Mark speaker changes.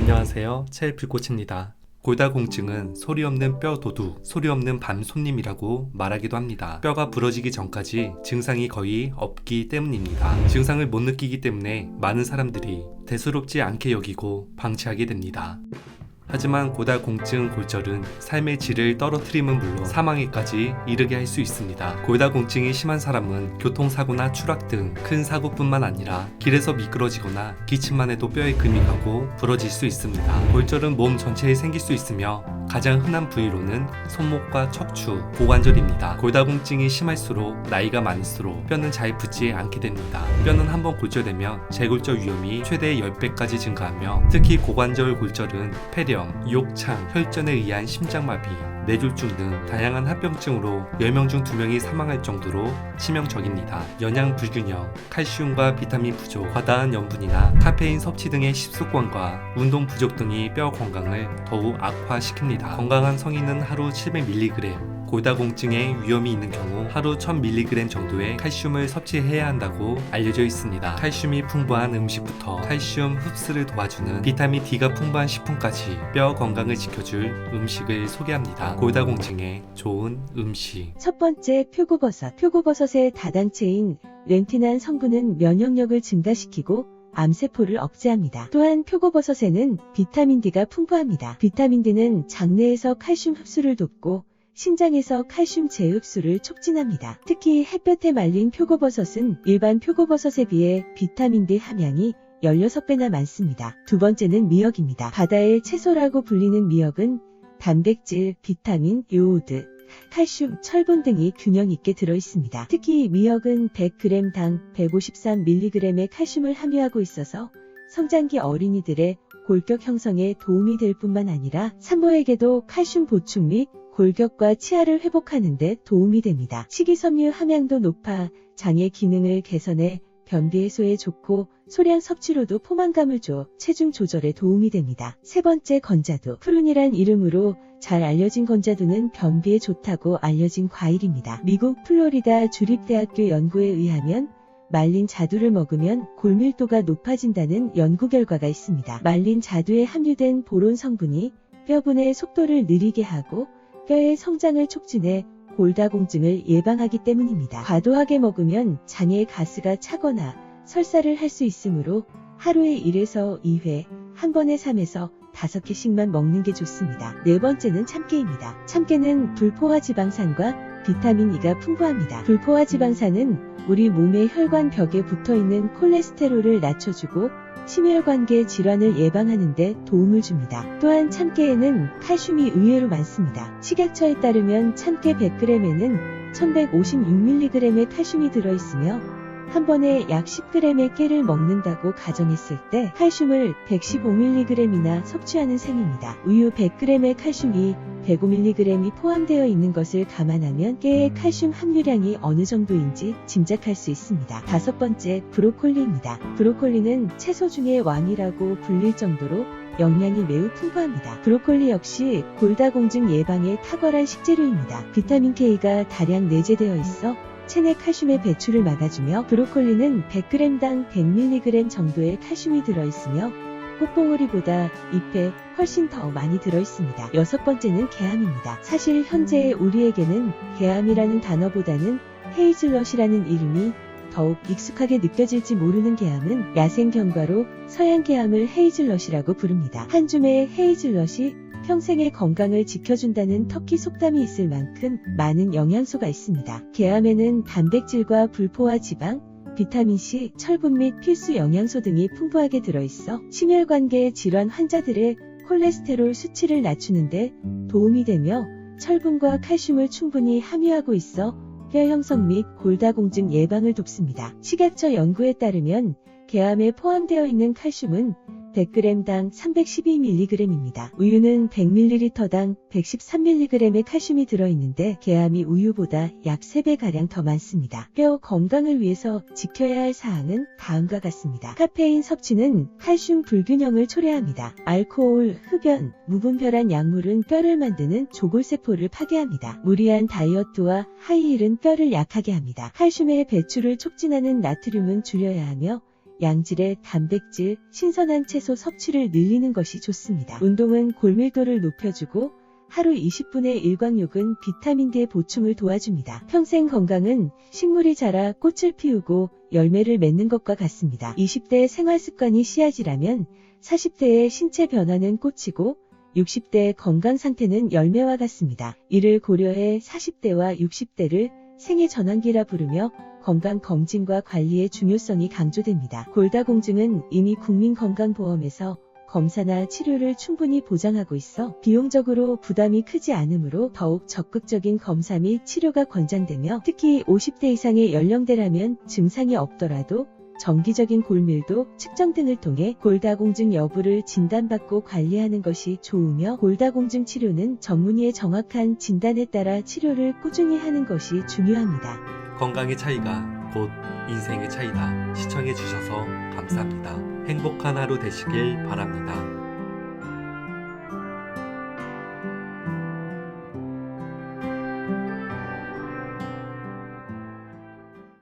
Speaker 1: 안녕하세요. 최불꽃입니다. 골다공증은 소리 없는 뼈 도둑, 소리 없는 밤 손님이라고 말하기도 합니다. 뼈가 부러지기 전까지 증상이 거의 없기 때문입니다. 증상을 못 느끼기 때문에 많은 사람들이 대수롭지 않게 여기고 방치하게 됩니다. 하지만 골다공증 골절은 삶의 질을 떨어뜨림은 물론 사망에까지 이르게 할 수 있습니다. 골다공증이 심한 사람은 교통사고나 추락 등 큰 사고뿐만 아니라 길에서 미끄러지거나 기침만 해도 뼈에 금이 가고 부러질 수 있습니다. 골절은 몸 전체에 생길 수 있으며 가장 흔한 부위로는 손목과 척추, 고관절입니다. 골다공증이 심할수록 나이가 많을수록 뼈는 잘 붙지 않게 됩니다. 뼈는 한번 골절되면 재골절 위험이 최대 10배까지 증가하며 특히 고관절 골절은 폐렴, 욕창, 혈전에 의한 심장마비, 뇌졸중 등 다양한 합병증으로 10명 중 2명이 사망할 정도로 치명적입니다. 영양 불균형, 칼슘과 비타민 부족, 과다한 염분이나 카페인 섭취 등의 식습관과 운동 부족 등이 뼈 건강을 더욱 악화시킵니다. 건강한 성인은 하루 700mg, 골다공증에 위험이 있는 경우 하루 1000mg 정도의 칼슘을 섭취해야 한다고 알려져 있습니다. 칼슘이 풍부한 음식부터 칼슘 흡수를 도와주는 비타민 D가 풍부한 식품까지 뼈 건강을 지켜줄 음식을 소개합니다. 골다공증에 좋은 음식.
Speaker 2: 첫 번째, 표고버섯. 표고버섯의 다당체인 렌틴한 성분은 면역력을 증가시키고 암세포를 억제합니다. 또한 표고버섯에는 비타민 D가 풍부합니다. 비타민 D는 장내에서 칼슘 흡수를 돕고 신장에서 칼슘 재흡수를 촉진합니다. 특히 햇볕에 말린 표고버섯은 일반 표고버섯에 비해 비타민 D 함량이 16배나 많습니다. 두 번째는 미역입니다. 바다의 채소라고 불리는 미역은 단백질, 비타민, 요오드, 칼슘, 철분 등이 균형 있게 들어있습니다. 특히 미역은 100g당 153mg의 칼슘을 함유하고 있어서 성장기 어린이들의 골격 형성에 도움이 될 뿐만 아니라 산모에게도 칼슘 보충 및 골격과 치아를 회복하는 데 도움이 됩니다. 식이섬유 함량도 높아 장의 기능을 개선해 변비 해소에 좋고 소량 섭취로도 포만감을 줘 체중 조절에 도움이 됩니다. 세 번째, 건자두. 푸른이란 이름으로 잘 알려진 건자두는 변비에 좋다고 알려진 과일입니다. 미국 플로리다 주립대학교 연구에 의하면 말린 자두를 먹으면 골밀도가 높아진다는 연구 결과가 있습니다. 말린 자두에 함유된 보론 성분이 뼈분의 속도를 느리게 하고 뼈의 성장을 촉진해 골다공증을 예방하기 때문입니다. 과도하게 먹으면 장에 가스가 차거나 설사를 할 수 있으므로 하루에 1에서 2회, 한 번에 3에서 5개씩만 먹는 게 좋습니다. 네 번째는 참깨입니다. 참깨는 불포화 지방산과 비타민 E가 풍부합니다. 불포화 지방산은 우리 몸의 혈관 벽에 붙어있는 콜레스테롤을 낮춰주고 심혈관계 질환을 예방하는 데 도움을 줍니다. 또한 참깨에는 칼슘이 의외로 많습니다. 식약처에 따르면 참깨 100g에는 1156mg의 칼슘이 들어있으며 한 번에 약 10g의 깨를 먹는다고 가정했을 때 칼슘을 115mg이나 섭취하는 셈입니다. 우유 100g의 칼슘이 105mg이 포함되어 있는 것을 감안하면 깨의 칼슘 함유량이 어느 정도인지 짐작할 수 있습니다. 다섯 번째, 브로콜리입니다. 브로콜리는 채소 중의 왕이라고 불릴 정도로 영양이 매우 풍부합니다. 브로콜리 역시 골다공증 예방에 탁월한 식재료입니다. 비타민 K가 다량 내재되어 있어 체내 칼슘의 배출을 막아주며 브로콜리는 100g당 100mg 정도의 칼슘이 들어있으며 꽃봉오리보다 잎에 훨씬 더 많이 들어있습니다. 여섯 번째는 개암입니다. 사실 현재 우리에게는 개암이라는 단어보다는 헤이즐넛이라는 이름이 더욱 익숙하게 느껴질지 모르는 개암은 야생견과로 서양개암을 헤이즐넛이라고 부릅니다. 한 줌의 헤이즐넛이 평생의 건강을 지켜준다는 터키 속담이 있을 만큼 많은 영양소가 있습니다. 개암에는 단백질과 불포화 지방, 비타민C, 철분 및 필수 영양소 등이 풍부하게 들어있어 심혈관계 질환 환자들의 콜레스테롤 수치를 낮추는데 도움이 되며 철분과 칼슘을 충분히 함유하고 있어 뼈 형성 및 골다공증 예방을 돕습니다. 식약처 연구에 따르면 개암에 포함되어 있는 칼슘은 100g당 312mg입니다. 우유는 100ml당 113mg의 칼슘이 들어있는데 개암이 우유보다 약 3배가량 더 많습니다. 뼈 건강을 위해서 지켜야 할 사항은 다음과 같습니다. 카페인 섭취는 칼슘 불균형을 초래합니다. 알코올, 흡연, 무분별한 약물은 뼈를 만드는 조골세포를 파괴합니다. 무리한 다이어트와 하이힐은 뼈를 약하게 합니다. 칼슘의 배출을 촉진하는 나트륨은 줄여야 하며 양질의 단백질, 신선한 채소 섭취를 늘리는 것이 좋습니다. 운동은 골밀도를 높여주고 하루 20분의 일광욕은 비타민 D의 보충을 도와줍니다. 평생 건강은 식물이 자라 꽃을 피우고 열매를 맺는 것과 같습니다. 20대의 생활 습관이 씨앗이라면 40대의 신체 변화는 꽃이고 60대의 건강 상태는 열매와 같습니다. 이를 고려해 40대와 60대를 생애 전환기라 부르며 건강검진과 관리의 중요성이 강조됩니다. 골다공증은 이미 국민건강보험에서 검사나 치료를 충분히 보장하고 있어 비용적으로 부담이 크지 않으므로 더욱 적극적인 검사 및 치료가 권장되며 특히 50대 이상의 연령대라면 증상이 없더라도 정기적인 골밀도 측정 등을 통해 골다공증 여부를 진단받고 관리하는 것이 좋으며 골다공증 치료는 전문의의 정확한 진단에 따라 치료를 꾸준히 하는 것이 중요합니다.
Speaker 1: 건강의 차이가 곧 인생의 차이다. 시청해주셔서 감사합니다. 행복한 하루 되시길 바랍니다.